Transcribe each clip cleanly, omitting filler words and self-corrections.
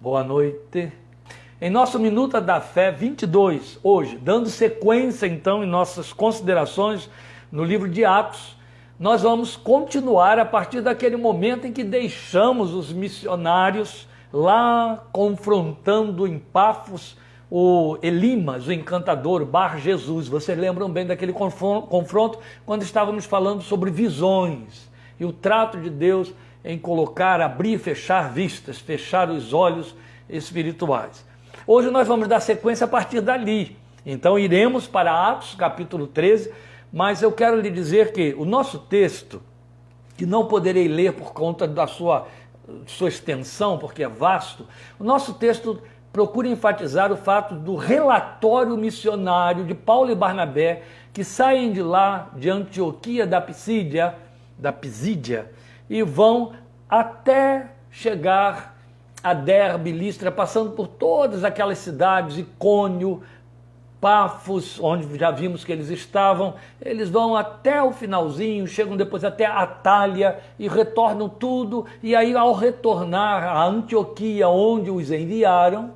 Boa noite. Em nosso Minuta da Fé 22, hoje, dando sequência então em nossas considerações no livro de Atos, nós vamos continuar a partir daquele momento em que deixamos os missionários lá confrontando em Pafos o Elimas, o encantador, Bar Jesus. Vocês lembram bem daquele confronto quando estávamos falando sobre visões e o trato de Deus em colocar, abrir e fechar vistas, fechar os olhos espirituais. Hoje nós vamos dar sequência a partir dali. Então iremos para Atos capítulo 13, mas eu quero lhe dizer que o nosso texto, que não poderei ler por conta da sua extensão, porque é vasto, o nosso texto procura enfatizar o fato do relatório missionário de Paulo e Barnabé, que saem de lá, de Antioquia da Pisídia, e vão até chegar a Derbe, Listra, passando por todas aquelas cidades, Icônio, Pafos, onde já vimos que eles estavam. Eles vão até o finalzinho, chegam depois até Atália e retornam tudo. E aí, ao retornar a Antioquia, onde os enviaram,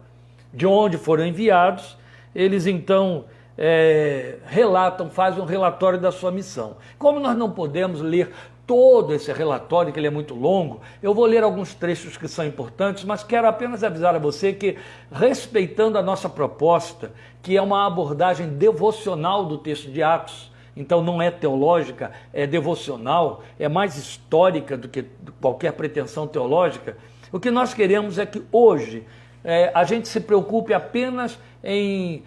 de onde foram enviados, eles então relatam, fazem um relatório da sua missão. Como nós não podemos ler todo esse relatório, que ele é muito longo, eu vou ler alguns trechos que são importantes, mas quero apenas avisar a você que, respeitando a nossa proposta, que é uma abordagem devocional do texto de Atos, então não é teológica, é devocional, é mais histórica do que qualquer pretensão teológica, o que nós queremos é que hoje a gente se preocupe apenas em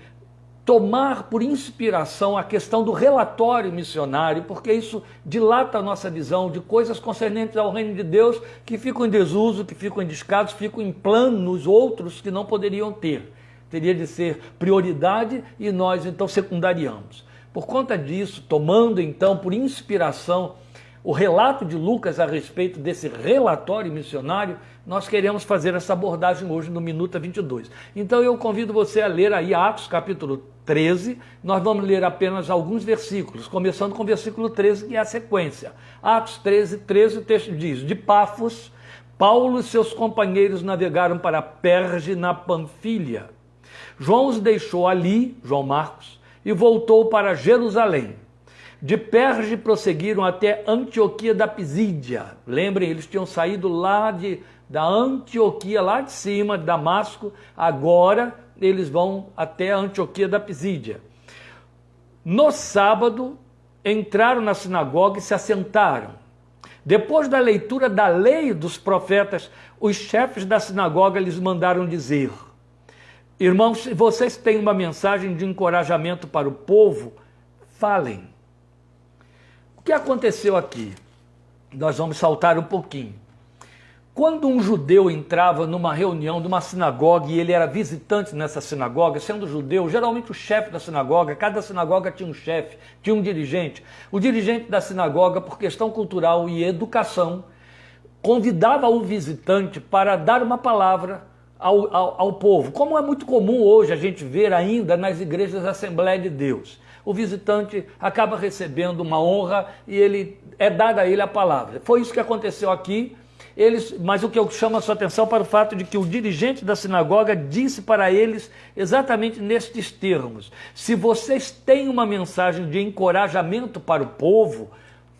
tomar por inspiração a questão do relatório missionário, porque isso dilata a nossa visão de coisas concernentes ao reino de Deus que ficam em desuso, que ficam em descaso, ficam em planos outros que não poderiam ter. Teria de ser prioridade e nós então secundariamos. Por conta disso, tomando então por inspiração o relato de Lucas a respeito desse relatório missionário, nós queremos fazer essa abordagem hoje no Minuta 22. Então eu convido você a ler aí Atos capítulo 13, nós vamos ler apenas alguns versículos, começando com o versículo 13, que é a sequência. Atos 13, 13, o texto diz: de Pafos, Paulo e seus companheiros navegaram para Perge, na Panfilha. João os deixou ali, João Marcos, e voltou para Jerusalém. De Perge prosseguiram até Antioquia da Pisídia. Lembrem, eles tinham saído lá da Antioquia, lá de cima, de Damasco. Agora eles vão até a Antioquia da Pisídia. No sábado, entraram na sinagoga e se assentaram. Depois da leitura da lei dos profetas, os chefes da sinagoga lhes mandaram dizer: irmãos, se vocês têm uma mensagem de encorajamento para o povo, falem. O que aconteceu aqui? Nós vamos saltar um pouquinho. Quando um judeu entrava numa reunião de uma sinagoga e ele era visitante nessa sinagoga, sendo judeu, geralmente o chefe da sinagoga, cada sinagoga tinha um chefe, tinha um dirigente. O dirigente da sinagoga, por questão cultural e educação, convidava o visitante para dar uma palavra ao povo, como é muito comum hoje a gente ver ainda nas igrejas da Assembleia de Deus. O visitante acaba recebendo uma honra e é dada a ele a palavra. Foi isso que aconteceu aqui. Mas o que eu chamo a sua atenção para o fato de que o dirigente da sinagoga disse para eles exatamente nestes termos: se vocês têm uma mensagem de encorajamento para o povo,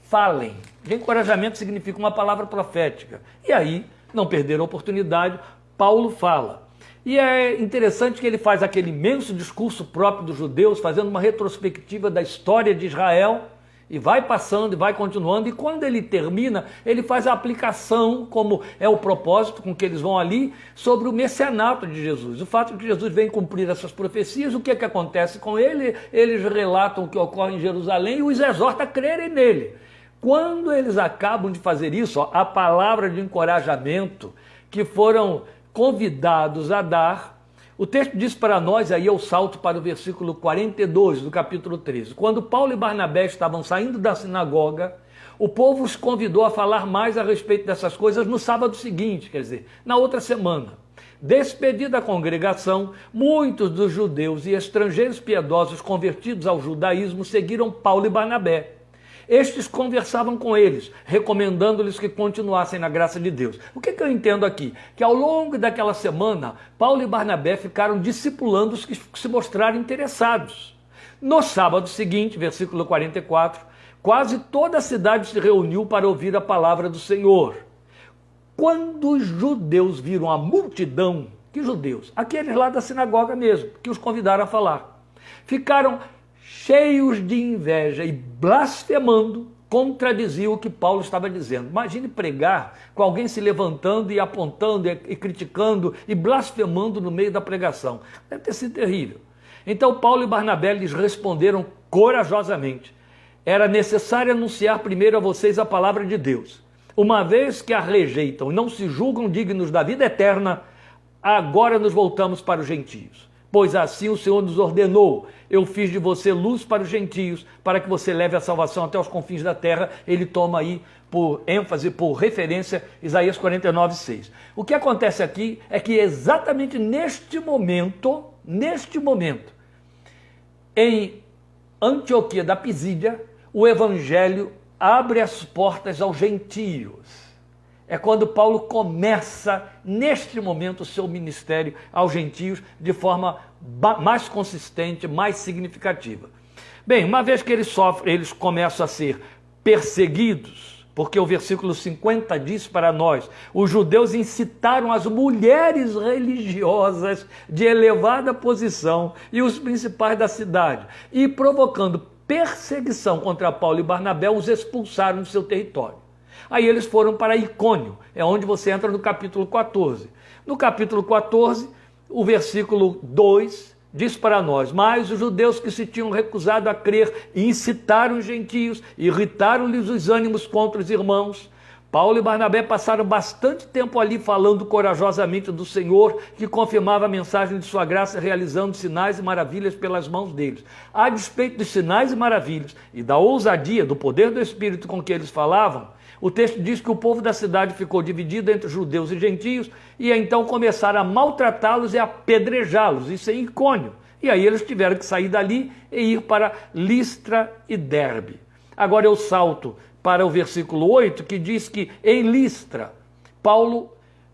falem. De encorajamento significa uma palavra profética. E aí, não perderam a oportunidade, Paulo fala. E é interessante que ele faz aquele imenso discurso próprio dos judeus, fazendo uma retrospectiva da história de Israel, e vai passando e vai continuando, e quando ele termina, ele faz a aplicação, como é o propósito com que eles vão ali, sobre o messianato de Jesus. O fato de que Jesus vem cumprir essas profecias, o que é que acontece com ele? Eles relatam o que ocorre em Jerusalém e os exorta a crerem nele. Quando eles acabam de fazer isso, a palavra de encorajamento que foram convidados a dar, o texto diz para nós, aí eu salto para o versículo 42 do capítulo 13. Quando Paulo e Barnabé estavam saindo da sinagoga, o povo os convidou a falar mais a respeito dessas coisas no sábado seguinte, quer dizer, na outra semana. Despedida a congregação, muitos dos judeus e estrangeiros piedosos convertidos ao judaísmo seguiram Paulo e Barnabé. Estes conversavam com eles, recomendando-lhes que continuassem na graça de Deus. O que eu entendo aqui? Que ao longo daquela semana, Paulo e Barnabé ficaram discipulando os que se mostraram interessados. No sábado seguinte, versículo 44, quase toda a cidade se reuniu para ouvir a palavra do Senhor. Quando os judeus viram a multidão, que judeus? Aqueles lá da sinagoga mesmo, que os convidaram a falar, ficaram cheios de inveja e blasfemando, contradiziam o que Paulo estava dizendo. Imagine pregar com alguém se levantando e apontando e criticando e blasfemando no meio da pregação. Deve ter sido terrível. Então Paulo e Barnabé lhes responderam corajosamente: era necessário anunciar primeiro a vocês a palavra de Deus. Uma vez que a rejeitam e não se julgam dignos da vida eterna, agora nos voltamos para os gentios. Pois assim o Senhor nos ordenou: eu fiz de você luz para os gentios, para que você leve a salvação até os confins da terra. Ele toma aí por ênfase, por referência, Isaías 49:6. O que acontece aqui é que exatamente neste momento, em Antioquia da Pisídia, o evangelho abre as portas aos gentios. É quando Paulo começa, neste momento, o seu ministério aos gentios de forma mais consistente, mais significativa. Bem, uma vez que eles começam a ser perseguidos, porque o versículo 50 diz para nós: os judeus incitaram as mulheres religiosas de elevada posição e os principais da cidade, e provocando perseguição contra Paulo e Barnabé, os expulsaram do seu território. Aí eles foram para Icônio, é onde você entra no capítulo 14. No capítulo 14, o versículo 2 diz para nós: mas os judeus que se tinham recusado a crer incitaram os gentios, irritaram-lhes os ânimos contra os irmãos. Paulo e Barnabé passaram bastante tempo ali falando corajosamente do Senhor, que confirmava a mensagem de sua graça, realizando sinais e maravilhas pelas mãos deles. A despeito dos sinais e maravilhas e da ousadia, do poder do Espírito com que eles falavam, o texto diz que o povo da cidade ficou dividido entre judeus e gentios, e então começaram a maltratá-los e a apedrejá-los, isso é Icônio. E aí eles tiveram que sair dali e ir para Listra e Derbe. Agora eu salto para o versículo 8, que diz que em Listra, Paulo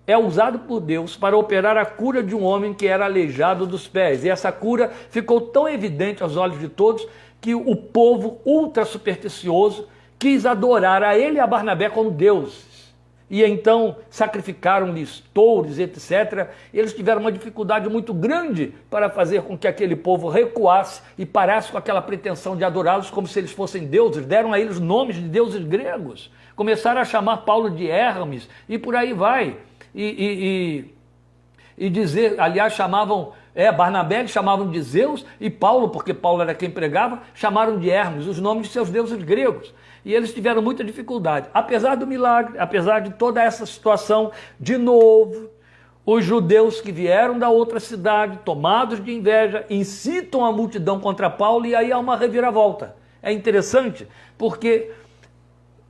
é usado por Deus para operar a cura de um homem que era aleijado dos pés. E essa cura ficou tão evidente aos olhos de todos que o povo ultra supersticioso quis adorar a ele e a Barnabé como deuses. E então sacrificaram-lhes touros, etc. Eles tiveram uma dificuldade muito grande para fazer com que aquele povo recuasse e parasse com aquela pretensão de adorá-los como se eles fossem deuses. Deram a eles nomes de deuses gregos. Começaram a chamar Paulo de Hermes e por aí vai. E dizer, aliás, chamavam... Barnabé eles chamavam de Zeus, e Paulo, porque Paulo era quem pregava, chamaram de Hermes, os nomes de seus deuses gregos. E eles tiveram muita dificuldade. Apesar do milagre, apesar de toda essa situação, de novo, os judeus que vieram da outra cidade, tomados de inveja, incitam a multidão contra Paulo, e aí há uma reviravolta. É interessante, porque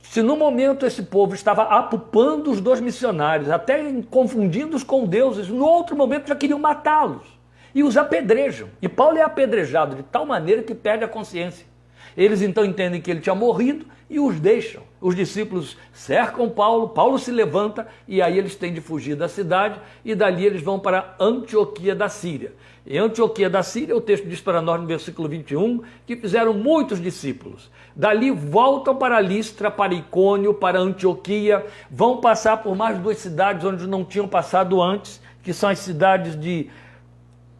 se no momento esse povo estava apupando os dois missionários, até confundindo-os com deuses, no outro momento já queriam matá-los. E os apedrejam. E Paulo é apedrejado de tal maneira que perde a consciência. Eles então entendem que ele tinha morrido e os deixam. Os discípulos cercam Paulo, Paulo se levanta e aí eles têm de fugir da cidade e dali eles vão para Antioquia da Síria. Em Antioquia da Síria, o texto diz para nós no versículo 21 que fizeram muitos discípulos. Dali voltam para Listra, para Icônio, para Antioquia, vão passar por mais duas cidades onde não tinham passado antes, que são as cidades de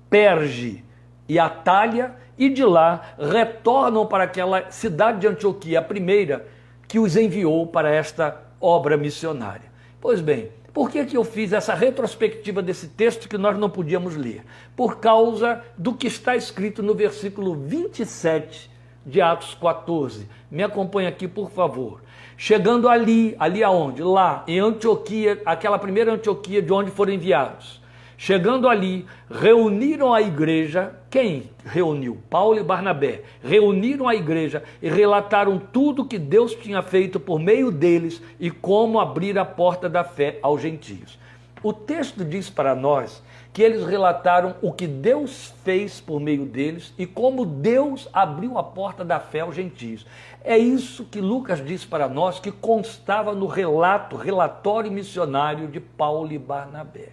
Perge e Atália, e de lá retornam para aquela cidade de Antioquia, a primeira que os enviou para esta obra missionária. Pois bem, por que eu fiz essa retrospectiva desse texto que nós não podíamos ler? Por causa do que está escrito no versículo 27 de Atos 14. Me acompanha aqui, por favor. Chegando ali aonde? Lá, em Antioquia, aquela primeira Antioquia de onde foram enviados. Chegando ali, reuniram a igreja. Quem reuniu? Paulo e Barnabé. Reuniram a igreja e relataram tudo que Deus tinha feito por meio deles e como abrir a porta da fé aos gentios. O texto diz para nós que eles relataram o que Deus fez por meio deles e como Deus abriu a porta da fé aos gentios. É isso que Lucas diz para nós, que constava no relatório missionário de Paulo e Barnabé.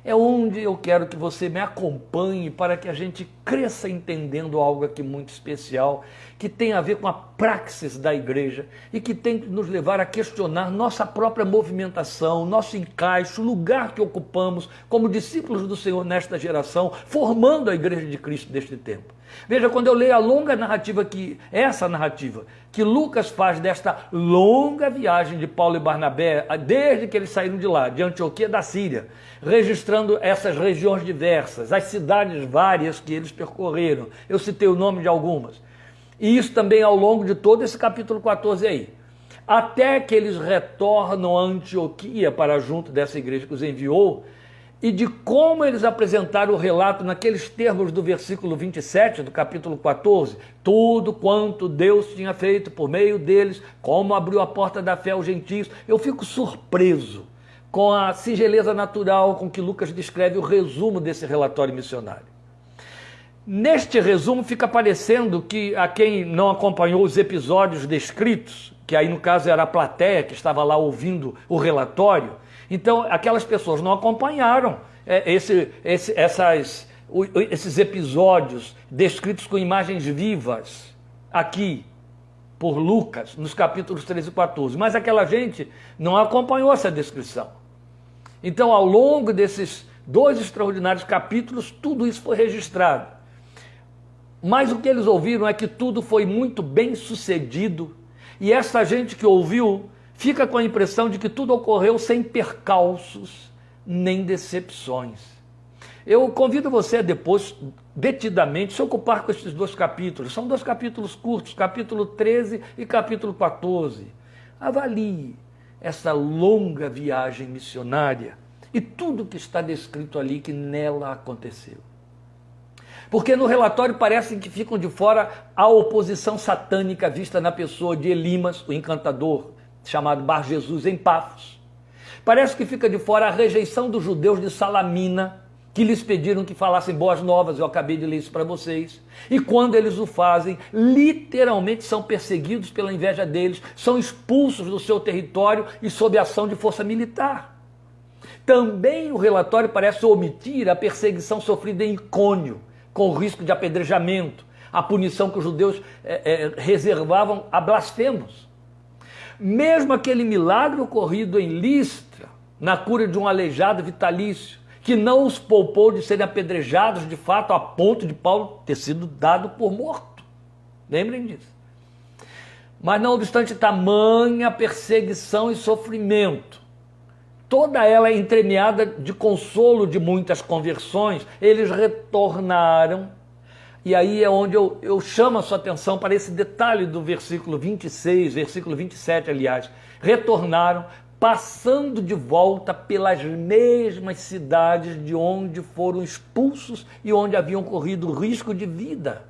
É onde eu quero que você me acompanhe para que a gente cresça entendendo algo aqui muito especial, que tem a ver com a praxis da igreja e que tem que nos levar a questionar nossa própria movimentação, nosso encaixe, o lugar que ocupamos como discípulos do Senhor nesta geração, formando a igreja de Cristo deste tempo. Veja, quando eu leio a longa narrativa, essa narrativa que Lucas faz desta longa viagem de Paulo e Barnabé, desde que eles saíram de lá, de Antioquia da Síria, registrando essas regiões diversas, as cidades várias que eles percorreram. Eu citei o nome de algumas. E isso também ao longo de todo esse capítulo 14 aí. Até que eles retornam a Antioquia para junto dessa igreja que os enviou, e de como eles apresentaram o relato naqueles termos do versículo 27 do capítulo 14, tudo quanto Deus tinha feito por meio deles, como abriu a porta da fé aos gentios. Eu fico surpreso com a singeleza natural com que Lucas descreve o resumo desse relatório missionário. Neste resumo fica parecendo que a quem não acompanhou os episódios descritos, que aí no caso era a plateia que estava lá ouvindo o relatório, então aquelas pessoas não acompanharam esses episódios descritos com imagens vivas aqui por Lucas, nos capítulos 13 e 14, mas aquela gente não acompanhou essa descrição. Então, ao longo desses 2 extraordinários capítulos, tudo isso foi registrado. Mas o que eles ouviram é que tudo foi muito bem sucedido, e essa gente que ouviu fica com a impressão de que tudo ocorreu sem percalços nem decepções. Eu convido você a depois, detidamente, se ocupar com esses 2 capítulos. São 2 capítulos curtos, capítulo 13 e capítulo 14. Avalie essa longa viagem missionária e tudo que está descrito ali que nela aconteceu. Porque no relatório parece que ficam de fora a oposição satânica vista na pessoa de Elimas, o encantador, chamado Bar Jesus, em Pafos. Parece que fica de fora a rejeição dos judeus de Salamina, que lhes pediram que falassem boas novas, eu acabei de ler isso para vocês. E quando eles o fazem, literalmente são perseguidos pela inveja deles, são expulsos do seu território e sob a ação de força militar. Também o relatório parece omitir a perseguição sofrida em Icônio, com o risco de apedrejamento, a punição que os judeus reservavam a blasfemos. Mesmo aquele milagre ocorrido em Listra, na cura de um aleijado vitalício, que não os poupou de serem apedrejados de fato a ponto de Paulo ter sido dado por morto. Lembrem disso. Mas não obstante tamanha perseguição e sofrimento, toda ela entremeada de consolo de muitas conversões, eles retornaram. E aí é onde eu chamo a sua atenção para esse detalhe do versículo 26, versículo 27, aliás. Retornaram, passando de volta pelas mesmas cidades de onde foram expulsos e onde haviam corrido risco de vida.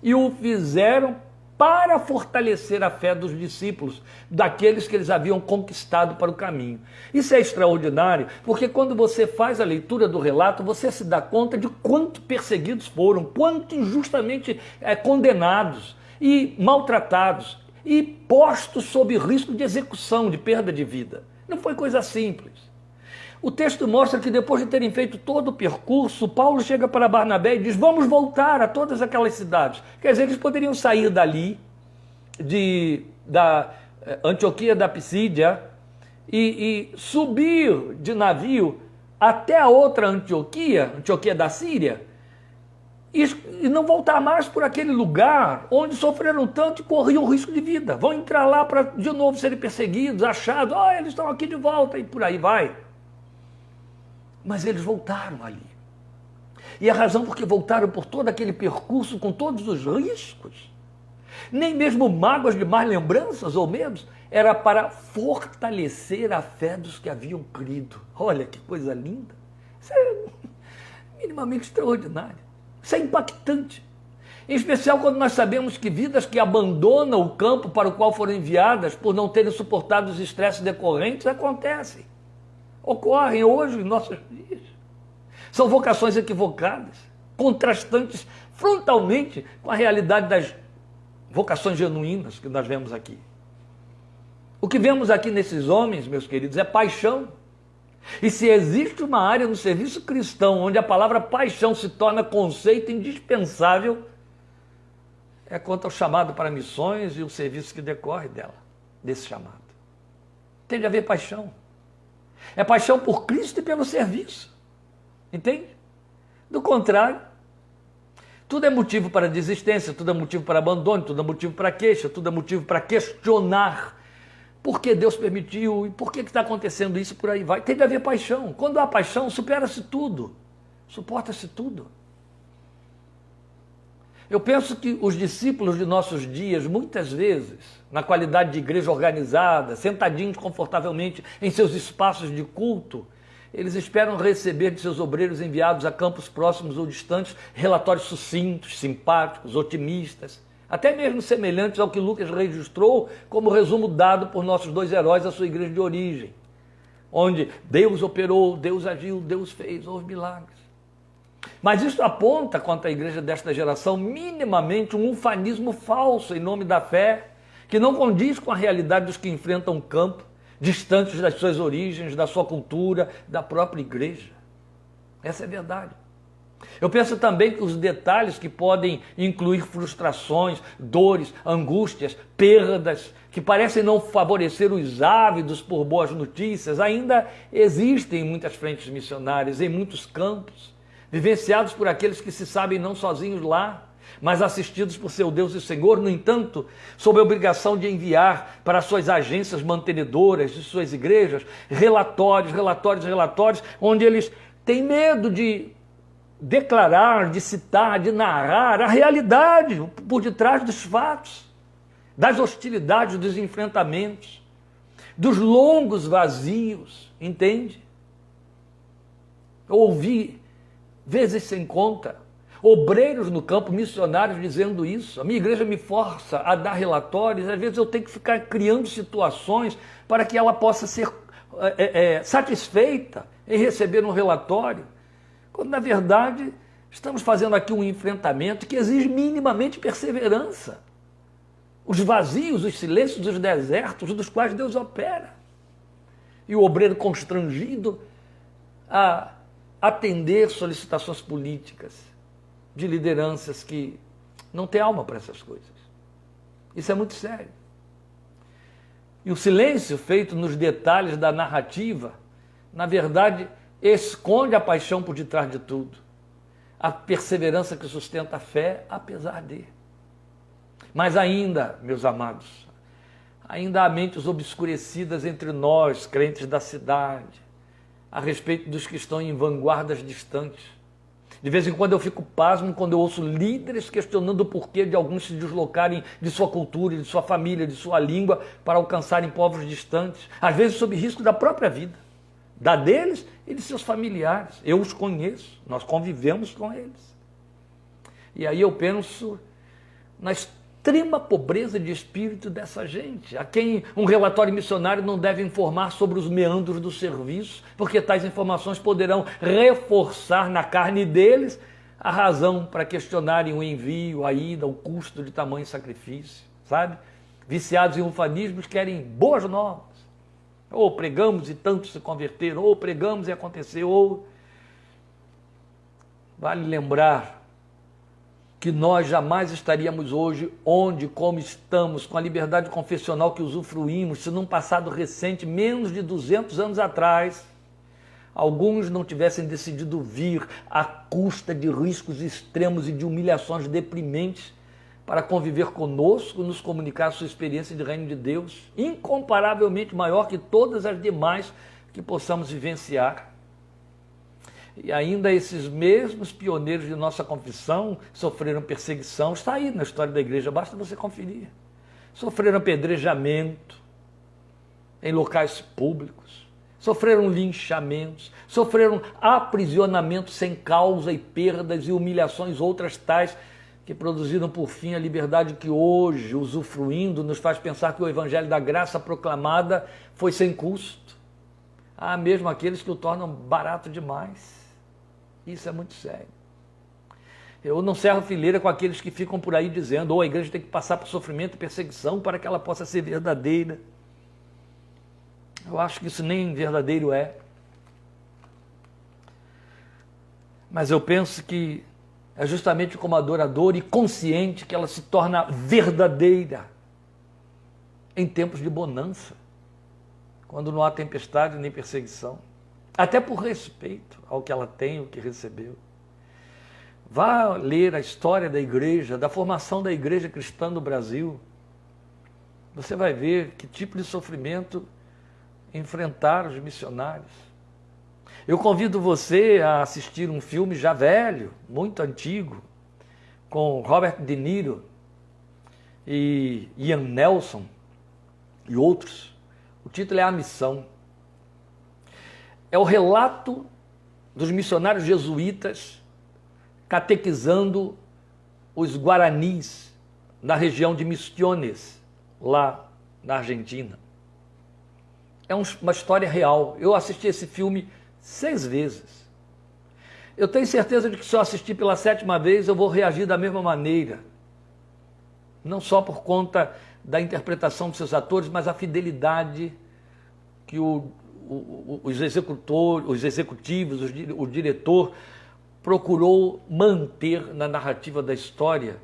E o fizeram para fortalecer a fé dos discípulos, daqueles que eles haviam conquistado para o caminho. Isso é extraordinário, porque quando você faz a leitura do relato, você se dá conta de quanto perseguidos foram, quanto injustamente condenados e maltratados e postos sob risco de execução, de perda de vida. Não foi coisa simples. O texto mostra que depois de terem feito todo o percurso, Paulo chega para Barnabé e diz, vamos voltar a todas aquelas cidades. Quer dizer, eles poderiam sair dali, da Antioquia da Pisídia, e subir de navio até a outra Antioquia da Síria, e não voltar mais por aquele lugar onde sofreram tanto e corriam risco de vida. Vão entrar lá para de novo serem perseguidos, achados, eles estão aqui de volta, e por aí vai. Mas eles voltaram ali. E a razão por que voltaram por todo aquele percurso, com todos os riscos, nem mesmo mágoas de más lembranças ou medos, era para fortalecer a fé dos que haviam crido. Olha que coisa linda. Isso é minimamente extraordinário. Isso é impactante. Em especial quando nós sabemos que vidas que abandonam o campo para o qual foram enviadas por não terem suportado os estresses decorrentes acontecem. ocorrem hoje em nossos dias. São vocações equivocadas, contrastantes frontalmente com a realidade das vocações genuínas que nós vemos aqui. O que vemos aqui nesses homens, meus queridos, é paixão. E se existe uma área no serviço cristão onde a palavra paixão se torna conceito indispensável, é quanto ao chamado para missões e o serviço que decorre desse chamado. Tem de haver paixão. É paixão por Cristo e pelo serviço. Entende? Do contrário, tudo é motivo para desistência, tudo é motivo para abandono, tudo é motivo para queixa, tudo é motivo para questionar por que Deus permitiu e por que está acontecendo isso, por aí vai. Tem de haver paixão. Quando há paixão, supera-se tudo, suporta-se tudo. Eu penso que os discípulos de nossos dias, muitas vezes, na qualidade de igreja organizada, sentadinhos confortavelmente em seus espaços de culto, eles esperam receber de seus obreiros enviados a campos próximos ou distantes relatórios sucintos, simpáticos, otimistas, até mesmo semelhantes ao que Lucas registrou como resumo dado por nossos dois heróis à sua igreja de origem, onde Deus operou, Deus agiu, Deus fez, houve milagres. Mas isso aponta contra a igreja desta geração minimamente um ufanismo falso em nome da fé, que não condiz com a realidade dos que enfrentam o campo, distantes das suas origens, da sua cultura, da própria igreja. Essa é a verdade. Eu penso também que os detalhes que podem incluir frustrações, dores, angústias, perdas, que parecem não favorecer os ávidos por boas notícias, ainda existem em muitas frentes missionárias, em muitos campos, vivenciados por aqueles que se sabem não sozinhos lá, mas assistidos por seu Deus e Senhor, no entanto, sob a obrigação de enviar para suas agências mantenedoras de suas igrejas relatórios, onde eles têm medo de declarar, de citar, de narrar a realidade por detrás dos fatos, das hostilidades, dos enfrentamentos, dos longos vazios, entende? Eu ouvi, vezes sem conta, obreiros no campo, missionários dizendo isso. A minha igreja me força a dar relatórios, às vezes eu tenho que ficar criando situações para que ela possa ser satisfeita em receber um relatório, quando na verdade estamos fazendo aqui um enfrentamento que exige minimamente perseverança. Os vazios, os silêncios, os desertos dos quais Deus opera. E o obreiro constrangido a atender solicitações políticas de lideranças que não têm alma para essas coisas. Isso é muito sério. E o silêncio feito nos detalhes da narrativa, na verdade, esconde a paixão por detrás de tudo. A perseverança que sustenta a fé, apesar de. Mas ainda, meus amados, ainda há mentes obscurecidas entre nós, crentes da cidade, a respeito dos que estão em vanguardas distantes. De vez em quando eu fico pasmo quando eu ouço líderes questionando o porquê de alguns se deslocarem de sua cultura, de sua família, de sua língua para alcançarem povos distantes, às vezes sob risco da própria vida, da deles e de seus familiares. Eu os conheço, nós convivemos com eles. E aí eu penso na extrema pobreza de espírito dessa gente, a quem um relatório missionário não deve informar sobre os meandros do serviço, porque tais informações poderão reforçar na carne deles a razão para questionarem o envio, a ida, o custo de tamanho sacrifício, sabe? Viciados em ufanismos querem boas novas. Ou pregamos e tantos se converteram, ou pregamos e aconteceu, ou... Vale lembrar que nós jamais estaríamos hoje onde, como estamos, com a liberdade confessional que usufruímos, se num passado recente, menos de 200 anos atrás, alguns não tivessem decidido vir à custa de riscos extremos e de humilhações deprimentes para conviver conosco e nos comunicar a sua experiência de reino de Deus, incomparavelmente maior que todas as demais que possamos vivenciar. E ainda esses mesmos pioneiros de nossa confissão sofreram perseguição. Está aí na história da igreja, basta você conferir. Sofreram apedrejamento em locais públicos, sofreram linchamentos, sofreram aprisionamento sem causa e perdas e humilhações outras tais que produziram por fim a liberdade que hoje, usufruindo, nos faz pensar que o evangelho da graça proclamada foi sem custo. há mesmo aqueles que o tornam barato demais. Isso é muito sério. Eu não cerro fileira com aqueles que ficam por aí dizendo: a igreja tem que passar por sofrimento e perseguição para que ela possa ser verdadeira. Eu acho que isso nem verdadeiro é. Mas eu penso que é justamente como adorador e consciente que ela se torna verdadeira em tempos de bonança, quando não há tempestade nem perseguição, até por respeito ao que ela tem, o que recebeu. Vá ler a história da igreja, da formação da igreja cristã no Brasil. Você vai ver que tipo de sofrimento enfrentaram os missionários. Eu convido você a assistir um filme já velho, muito antigo, com Robert De Niro e Ian Nelson e outros. O título é A Missão. É o relato dos missionários jesuítas catequizando os guaranis na região de Misiones, lá na Argentina. É uma história real. Eu assisti esse filme 6 vezes. Eu tenho certeza de que se eu assistir pela 7ª vez, eu vou reagir da mesma maneira. Não só por conta da interpretação dos seus atores, mas a fidelidade que os executivos, o diretor procurou manter na narrativa da história,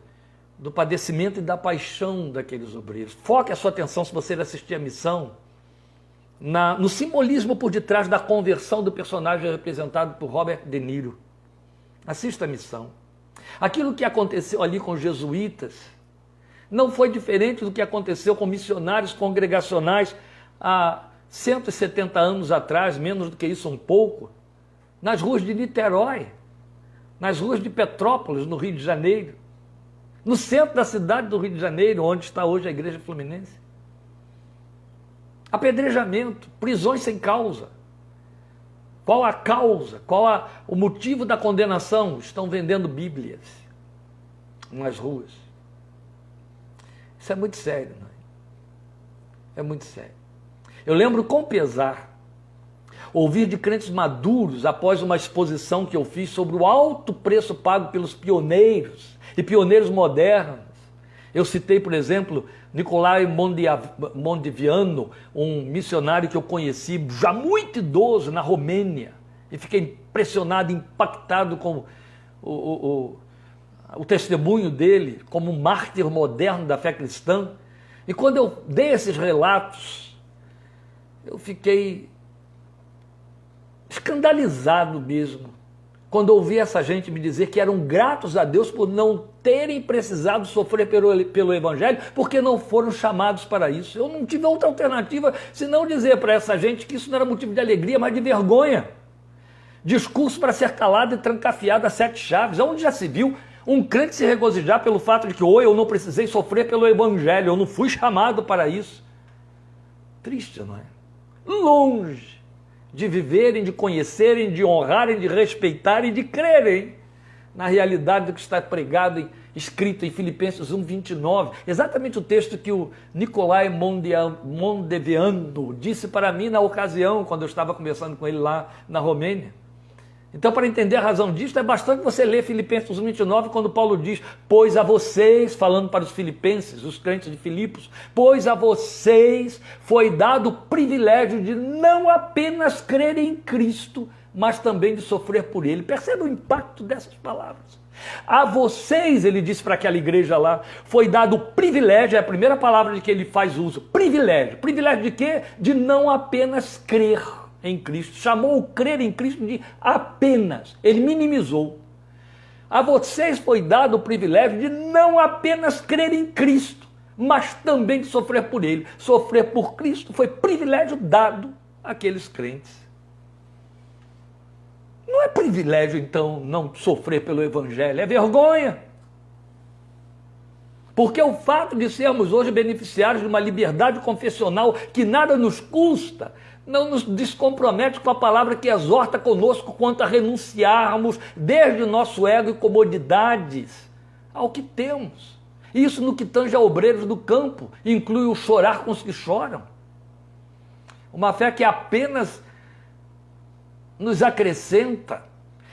do padecimento e da paixão daqueles obreiros. Foque a sua atenção, se você assistir a Missão, no simbolismo por detrás da conversão do personagem representado por Robert De Niro. Assista a Missão. Aquilo que aconteceu ali com os jesuítas não foi diferente do que aconteceu com missionários congregacionais há 170 anos atrás, menos do que isso um pouco, nas ruas de Niterói, nas ruas de Petrópolis, no Rio de Janeiro, no centro da cidade do Rio de Janeiro, onde está hoje a Igreja Fluminense. Apedrejamento, prisões sem causa. Qual a causa? Qual o motivo da condenação? Estão vendendo Bíblias nas ruas. Isso é muito sério, não é? É muito sério. Eu lembro com pesar ouvir de crentes maduros após uma exposição que eu fiz sobre o alto preço pago pelos pioneiros e pioneiros modernos. Eu citei, por exemplo, Nicolai Mondiviano, um missionário que eu conheci já muito idoso na Romênia, e fiquei impressionado, impactado com o testemunho dele como um mártir moderno da fé cristã. E quando eu dei esses relatos, eu fiquei escandalizado mesmo, quando ouvi essa gente me dizer que eram gratos a Deus por não terem precisado sofrer pelo Evangelho, porque não foram chamados para isso. Eu não tive outra alternativa senão dizer para essa gente que isso não era motivo de alegria, mas de vergonha. Discurso para ser calado e trancafiado a 7 chaves. Onde já se viu um crente se regozijar pelo fato de que eu não precisei sofrer pelo Evangelho, eu não fui chamado para isso? Triste, não é? Longe de viverem, de conhecerem, de honrarem, de respeitarem, de crerem na realidade do que está pregado, escrito em Filipenses 1:29, exatamente o texto que o Nicolai Mondiviano disse para mim na ocasião, quando eu estava conversando com ele lá na Romênia. Então, para entender a razão disso, é bastante você ler Filipenses 1:29, quando Paulo diz: pois a vocês, falando para os filipenses, os crentes de Filipos, pois a vocês foi dado o privilégio de não apenas crer em Cristo, mas também de sofrer por Ele. Perceba o impacto dessas palavras. A vocês, ele disse para aquela igreja lá, foi dado o privilégio, é a primeira palavra de que ele faz uso, privilégio. Privilégio de quê? De não apenas crer em Cristo. Chamou o crer em Cristo de apenas. Ele minimizou. A vocês foi dado o privilégio de não apenas crer em Cristo, mas também de sofrer por Ele. Sofrer por Cristo foi privilégio dado àqueles crentes. Não é privilégio, então, não sofrer pelo Evangelho, é vergonha. Porque o fato de sermos hoje beneficiários de uma liberdade confessional que nada nos custa, não nos descompromete com a palavra que exorta conosco quanto a renunciarmos desde o nosso ego e comodidades ao que temos. Isso no que tange a obreiros do campo, inclui o chorar com os que choram. Uma fé que apenas nos acrescenta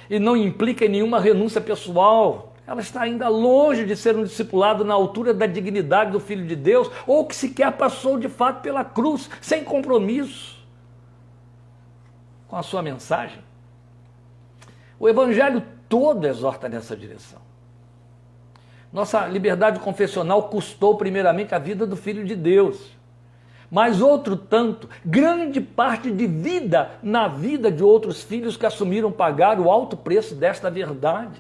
e não implica em nenhuma renúncia pessoal. Ela está ainda longe de ser um discipulado na altura da dignidade do Filho de Deus, ou que sequer passou de fato pela cruz, sem compromisso com a sua mensagem. O Evangelho todo exorta nessa direção. Nossa liberdade confessional custou primeiramente a vida do Filho de Deus, mas outro tanto, grande parte de vida na vida de outros filhos que assumiram pagar o alto preço desta verdade.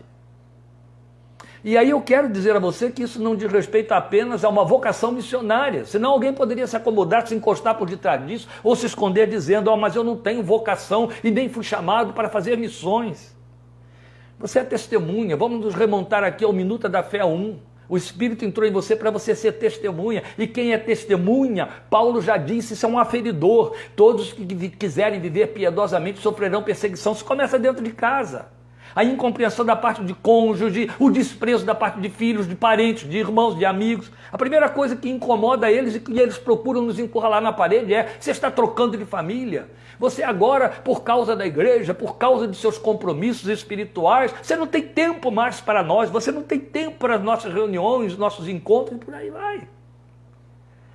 E aí eu quero dizer a você que isso não diz respeito apenas a uma vocação missionária, senão alguém poderia se acomodar, se encostar por detrás disso, ou se esconder dizendo, mas eu não tenho vocação e nem fui chamado para fazer missões. Você é testemunha. Vamos nos remontar aqui ao Minuta da Fé 1. O Espírito entrou em você para você ser testemunha. E quem é testemunha, Paulo já disse, isso é um aferidor. Todos que quiserem viver piedosamente sofrerão perseguição. Isso começa dentro de casa. A incompreensão da parte de cônjuge, o desprezo da parte de filhos, de parentes, de irmãos, de amigos. A primeira coisa que incomoda eles e que eles procuram nos encurralar na parede é: você está trocando de família. Você agora, por causa da igreja, por causa de seus compromissos espirituais, você não tem tempo mais para nós, você não tem tempo para as nossas reuniões, nossos encontros, e por aí vai.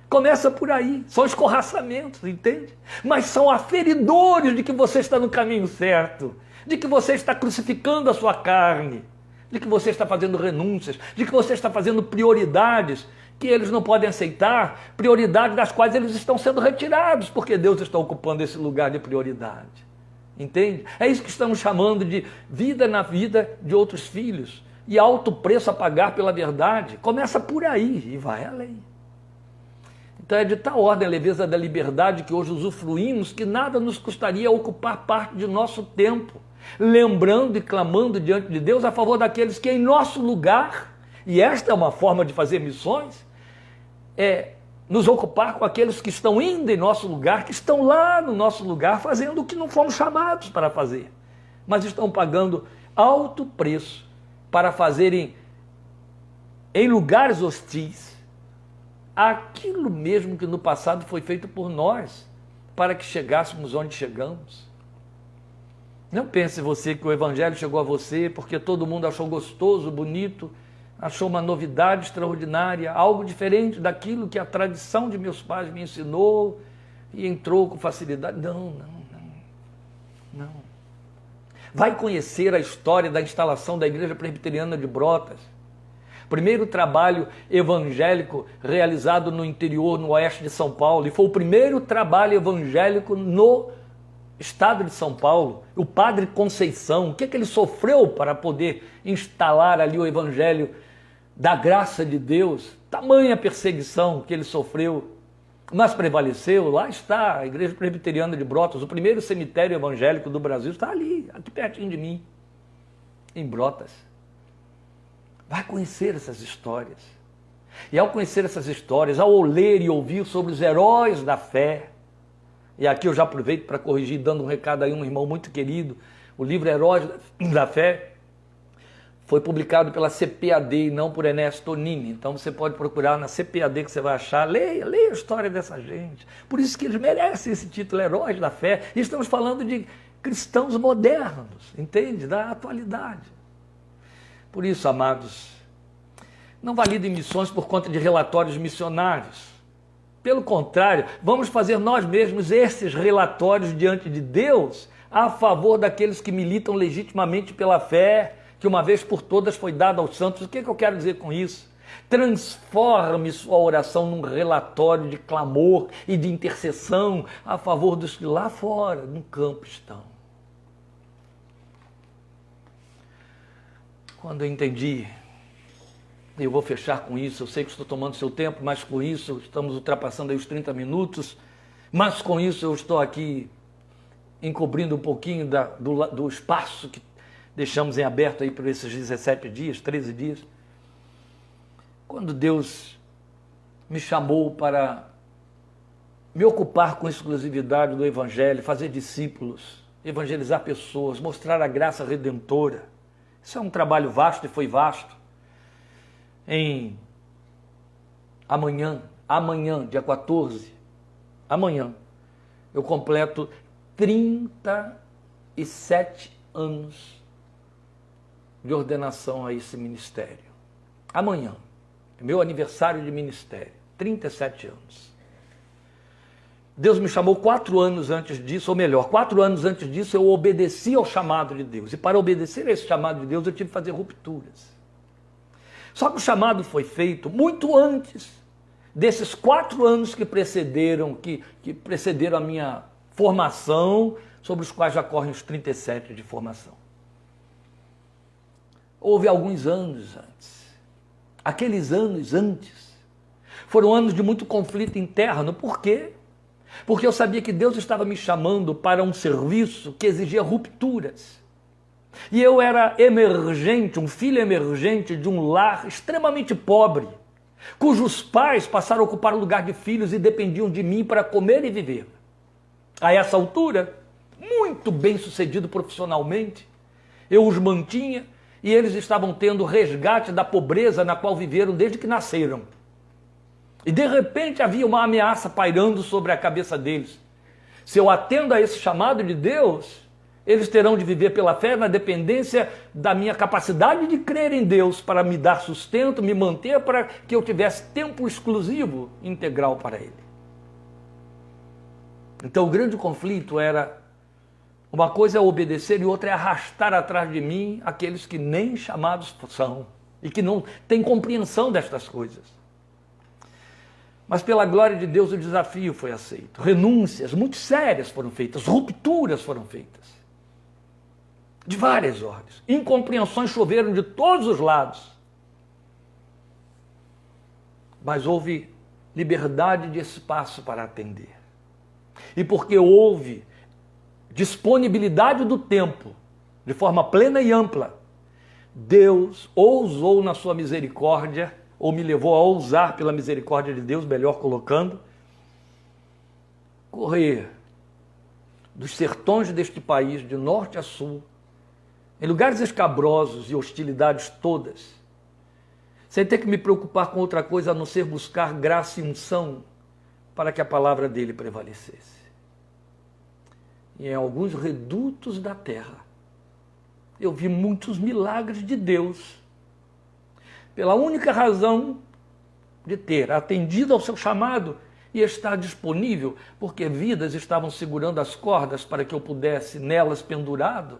Começa por aí, são escorraçamentos, entende? Mas são aferidores de que você está no caminho certo, de que você está crucificando a sua carne, de que você está fazendo renúncias, de que você está fazendo prioridades que eles não podem aceitar, prioridades das quais eles estão sendo retirados, porque Deus está ocupando esse lugar de prioridade. Entende? É isso que estamos chamando de vida na vida de outros filhos, e alto preço a pagar pela verdade. Começa por aí e vai além. Então é de tal ordem a leveza da liberdade que hoje usufruímos, que nada nos custaria ocupar parte de nosso tempo, lembrando e clamando diante de Deus a favor daqueles que em nosso lugar, e esta é uma forma de fazer missões, é nos ocupar com aqueles que estão indo em nosso lugar, que estão lá no nosso lugar fazendo o que não fomos chamados para fazer, mas estão pagando alto preço para fazerem em lugares hostis aquilo mesmo que no passado foi feito por nós, para que chegássemos onde chegamos. Não pense você que o Evangelho chegou a você porque todo mundo achou gostoso, bonito, achou uma novidade extraordinária, algo diferente daquilo que a tradição de meus pais me ensinou e entrou com facilidade. Não. Vai conhecer a história da instalação da Igreja Presbiteriana de Brotas. Primeiro trabalho evangélico realizado no interior, no oeste de São Paulo, e foi o primeiro trabalho evangélico no estado de São Paulo. O padre Conceição, o que ele sofreu para poder instalar ali o evangelho da graça de Deus, tamanha perseguição que ele sofreu, mas prevaleceu. Lá está a Igreja Presbiteriana de Brotas, o primeiro cemitério evangélico do Brasil, está ali, aqui pertinho de mim, em Brotas. Vai conhecer essas histórias. E ao conhecer essas histórias, ao ler e ouvir sobre os heróis da fé, e aqui eu já aproveito para corrigir, dando um recado aí a um irmão muito querido, o livro Heróis da Fé foi publicado pela CPAD e não por Ernesto Tonini. Então você pode procurar na CPAD que você vai achar, leia a história dessa gente. Por isso que eles merecem esse título, Heróis da Fé. E estamos falando de cristãos modernos, entende? Da atualidade. Por isso, amados, não validem missões por conta de relatórios missionários. Pelo contrário, vamos fazer nós mesmos esses relatórios diante de Deus a favor daqueles que militam legitimamente pela fé, que uma vez por todas foi dada aos santos. O que eu quero dizer com isso? Transforme sua oração num relatório de clamor e de intercessão a favor dos que lá fora, no campo, estão. Quando eu entendi, eu vou fechar com isso, eu sei que estou tomando seu tempo, mas com isso estamos ultrapassando aí os 30 minutos, mas com isso eu estou aqui encobrindo um pouquinho do espaço que deixamos em aberto aí por esses 17 dias, 13 dias. Quando Deus me chamou para me ocupar com exclusividade do Evangelho, fazer discípulos, evangelizar pessoas, mostrar a graça redentora. Isso é um trabalho vasto e foi vasto. Amanhã, dia 14, amanhã, eu completo 30 37 anos de ordenação a esse ministério. Amanhã, é meu aniversário de ministério, 37 anos. Deus me chamou 4 anos antes disso, ou melhor, 4 anos antes disso eu obedeci ao chamado de Deus. E para obedecer a esse chamado de Deus eu tive que fazer rupturas. Só que o chamado foi feito muito antes desses 4 anos que precederam a minha formação, sobre os quais já correm os 37 de formação. Houve alguns anos antes. Aqueles anos antes foram anos de muito conflito interno. Por quê? Porque eu sabia que Deus estava me chamando para um serviço que exigia rupturas. E eu era emergente, um filho emergente de um lar extremamente pobre, cujos pais passaram a ocupar o lugar de filhos e dependiam de mim para comer e viver. A essa altura, muito bem sucedido profissionalmente, eu os mantinha e eles estavam tendo resgate da pobreza na qual viveram desde que nasceram. E de repente havia uma ameaça pairando sobre a cabeça deles. Se eu atendo a esse chamado de Deus, eles terão de viver pela fé na dependência da minha capacidade de crer em Deus para me dar sustento, me manter, para que eu tivesse tempo exclusivo, integral para Ele. Então o grande conflito era, uma coisa é obedecer e outra é arrastar atrás de mim aqueles que nem chamados são e que não têm compreensão destas coisas. Mas pela glória de Deus o desafio foi aceito. Renúncias muito sérias foram feitas, rupturas foram feitas. De várias ordens. Incompreensões choveram de todos os lados. Mas houve liberdade de espaço para atender. E porque houve disponibilidade do tempo, de forma plena e ampla, Deus ousou na sua misericórdia, ou me levou a ousar pela misericórdia de Deus, melhor colocando, correr dos sertões deste país, de norte a sul, em lugares escabrosos e hostilidades todas, sem ter que me preocupar com outra coisa a não ser buscar graça e unção para que a palavra dele prevalecesse. E em alguns redutos da terra, eu vi muitos milagres de Deus, pela única razão de ter atendido ao seu chamado e estar disponível, porque vidas estavam segurando as cordas para que eu pudesse, nelas pendurado,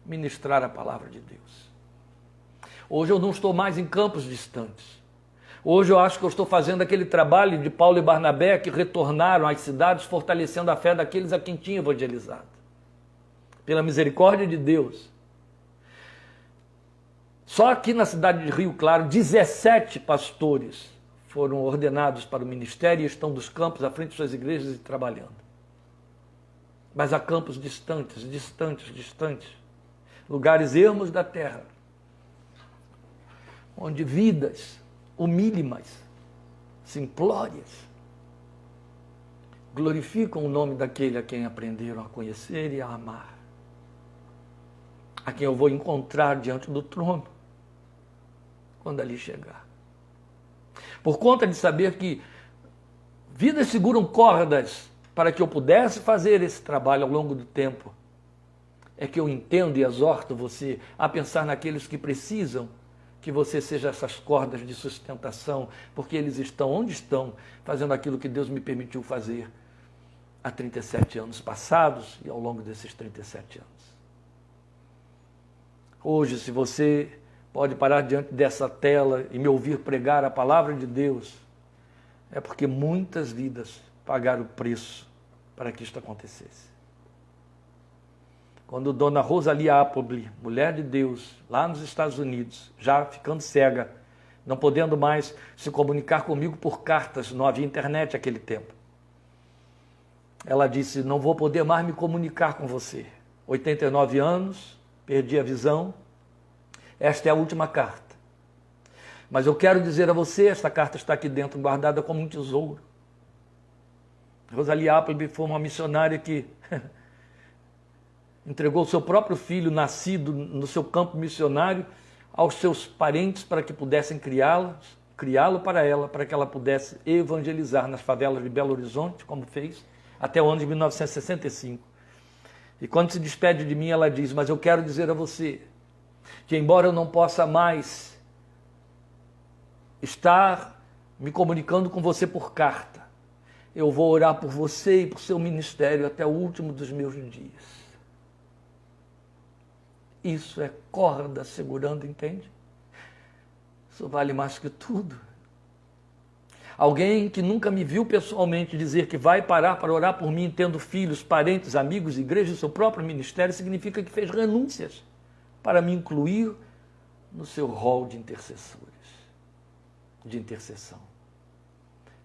ministrar a palavra de Deus. Hoje eu não estou mais em campos distantes. Hoje eu acho que eu estou fazendo aquele trabalho de Paulo e Barnabé, que retornaram às cidades fortalecendo a fé daqueles a quem tinha evangelizado. Pela misericórdia de Deus. Só aqui na cidade de Rio Claro, 17 pastores foram ordenados para o ministério e estão dos campos à frente de suas igrejas e trabalhando. Mas há campos distantes, lugares ermos da terra, onde vidas humílimas, simplórias, glorificam o nome daquele a quem aprenderam a conhecer e a amar, a quem eu vou encontrar diante do trono, quando ali chegar. Por conta de saber que vidas seguram cordas para que eu pudesse fazer esse trabalho ao longo do tempo, é que eu entendo e exorto você a pensar naqueles que precisam que você seja essas cordas de sustentação, porque eles estão onde estão, fazendo aquilo que Deus me permitiu fazer há 37 anos passados e ao longo desses 37 anos. Hoje, se você pode parar diante dessa tela e me ouvir pregar a palavra de Deus, é porque muitas vidas pagaram o preço para que isto acontecesse. Quando Dona Rosalie Appleby, mulher de Deus, lá nos Estados Unidos, já ficando cega, não podendo mais se comunicar comigo por cartas, não havia internet naquele tempo. Ela disse, não vou poder mais me comunicar com você. 89 anos, perdi a visão, esta é a última carta. Mas eu quero dizer a você, esta carta está aqui dentro, guardada como um tesouro. Rosalie Appleby foi uma missionária que entregou o seu próprio filho, nascido no seu campo missionário, aos seus parentes para que pudessem criá-lo para ela, para que ela pudesse evangelizar nas favelas de Belo Horizonte, como fez, até o ano de 1965. E quando se despede de mim, ela diz: mas eu quero dizer a você que, embora eu não possa mais estar me comunicando com você por carta, eu vou orar por você e por seu ministério até o último dos meus dias. Isso é corda segurando, entende? Isso vale mais que tudo. Alguém que nunca me viu pessoalmente dizer que vai parar para orar por mim, tendo filhos, parentes, amigos, igreja, seu próprio ministério, significa que fez renúncias para me incluir no seu rol de intercessores, de intercessão.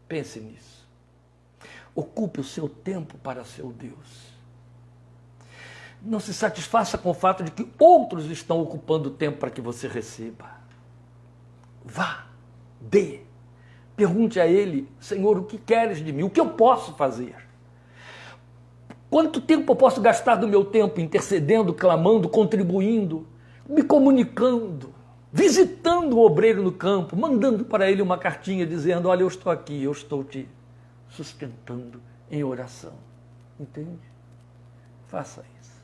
Pense nisso. Ocupe o seu tempo para seu Deus. Não se satisfaça com o fato de que outros estão ocupando o tempo para que você receba. Vá, dê. Pergunte a Ele: Senhor, o que queres de mim? O que eu posso fazer? Quanto tempo eu posso gastar do meu tempo intercedendo, clamando, contribuindo, me comunicando, visitando o obreiro no campo, mandando para ele uma cartinha dizendo: olha, eu estou aqui, eu estou te sustentando em oração. Entende? Faça isso.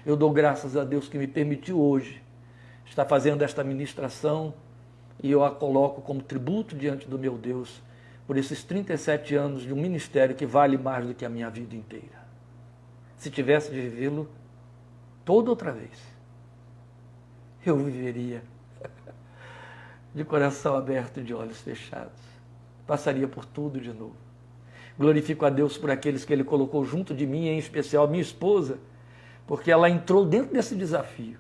Eu dou graças a Deus que me permitiu hoje estar fazendo esta ministração, e eu a coloco como tributo diante do meu Deus por esses 37 anos de um ministério que vale mais do que a minha vida inteira. Se tivesse de vivê-lo toda outra vez, eu viveria de coração aberto e de olhos fechados. Passaria por tudo de novo. Glorifico a Deus por aqueles que Ele colocou junto de mim, em especial minha esposa, porque ela entrou dentro desse desafio.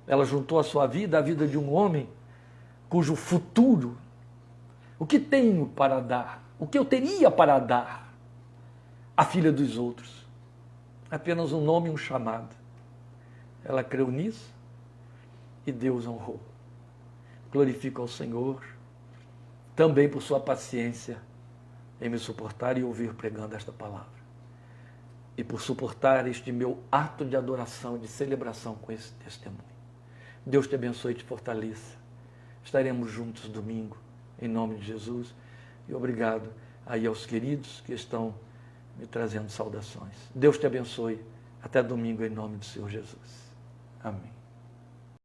Ela juntou a sua vida à vida de um homem cujo futuro, o que tenho para dar, o que eu teria para dar à filha dos outros, apenas um nome e um chamado. Ela creu nisso e Deus honrou. Glorifico ao Senhor também por sua paciência em me suportar e ouvir pregando esta palavra, e por suportar este meu ato de adoração, de celebração com esse testemunho. Deus te abençoe e te fortaleça. Estaremos juntos domingo, em nome de Jesus. E obrigado aí aos queridos que estão me trazendo saudações. Deus te abençoe. Até domingo, em nome do Senhor Jesus. Amém.